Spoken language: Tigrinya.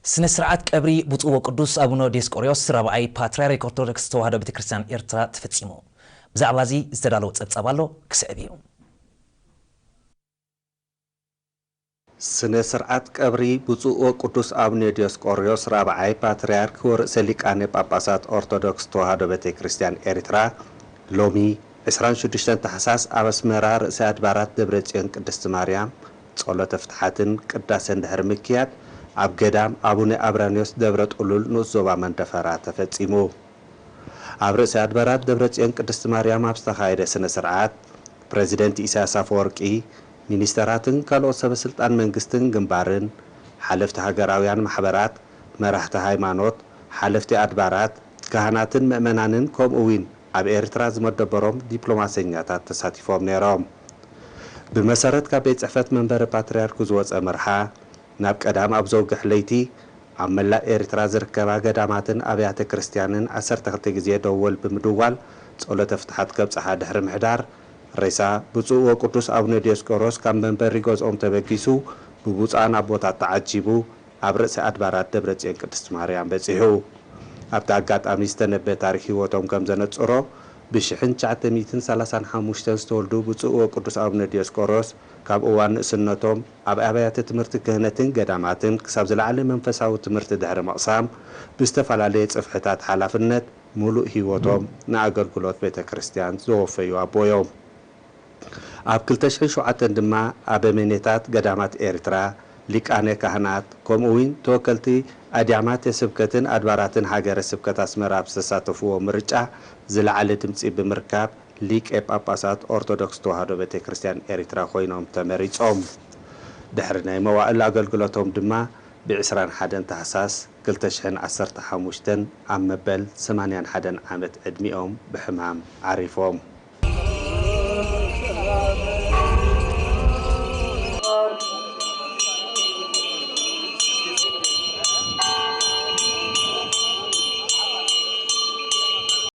سنسرعات كبري بطوة قدوس أبونا ديسقوريوس ربعي باتريارك أرثوذكس توحدة بتكريستيان إرترا تفتصيمو بزعبا زي ازدلالو تصابالو كسأبيو سنسرعات كبري بطوة قدوس أبونا ديسقوريوس ربعي باتريارك ورئيس ليقان باباسات أرثوذكس توحدة بتكريستيان إرترا لومي 26 تحساس أبسمرا رئيس أدبارات دبرتين قدست مريم ጸሎተ ፍትሐትን ቅዳሴን ድሕሪ ምክያድ ኣብ ገዳም አቡነ አብራኒዮስ ደብረ ጥሉል ንኡስ ዞባ መንደፈራ ተፈጺሙ ኣብ ርእሰ ኣድባራት ደብረጽዮን ቅድስት ማርያም ኣብ ዝተኻየደ ስነ ስርዓት ፕሬዚደንት ኢሳያስ አፈወርቂ ሚኒስተራትን ካልኦት ሰበስልጣን መንግስትን ግንባርን ሓለፍቲ ሃገራውያን ማሕበራት መራሕቲ ሃይማኖት ሓለፍቲ ኣድባራት ካህናትን ምእመናንን ከምኡውን ኣብ ኤርትራ ዝመደበሮም ዲፕሎማሰኛታት ተሳቲፎም ነይሮም بمسارات كابيت صحفت منبر باتريارك زوص مرحا ناب قدام اب زوغح ليتي عملا إرترا زركبا قداماتن ابيات كريستيانن 12 غزي دول بمدوال ጸሎተ ፍትሐት ከብጽሓ ድሕሪ ምሕዳር ሬሳ ብፁዕ ወቅዱስ አቡነ ዲዮስቆሮስ ካብ መንበሪ ገዝኦም ተበጊሱ ብቡፃን ኣቦታት ተዓጂቡ ኣብ ርእሰ ኣድባራት ደብረጽዮን ቅድስት ማርያም በጺሑ ኣብቲ ኣጋጣሚ ዝተነበየ ታሪክ ህይወቶም ከም ዘነጽሮ ب1935 ዝተወልዱ ብፁዕ ወቅዱስ አቡነ ዲዮስቆሮስ ካብ እዋን ንእስነቶም ኣብ ኣብያተ ትምህርቲ ክህነትን ገዳማትን ክሳብ ዝለዓለ መንፈሳዊ ትምህርቲ ድሕሪ መቕሳም ብዝተፈላለየ ጽፍሕታት ሓላፍነት ሙሉእ ህይወቶም ንኣገልግሎት ቤተ ክርስቲያን ዘወፈዩ ኣቦዮም ኣብ 2007 ድማ ኣበሜኔታት ገዳማት ኤርትራ ሊቃነ ካህናት ከምኡውን ተወከልቲ ኣድያማት ስብከትን ኣድባራትን ሃገረ ስብከት ኣስመራ ዝተሳተፍዎ ምርጫ ዝለዓለ ድምጺ ብምርካብ ሊቀ ጳጳሳት ኦርቶዶክስ ተዋህዶ ቤተ ክርስቲያን ኤርትራ ኮይኖም ተመሪጾም ድሕሪ ናይ መዋዕል ኣገልግሎቶም ድማ ብ21 ታህሳስ 2015 ኣብ መበል 81 ዓመት ዕድሚኦም ብሕማም ዓሪፎም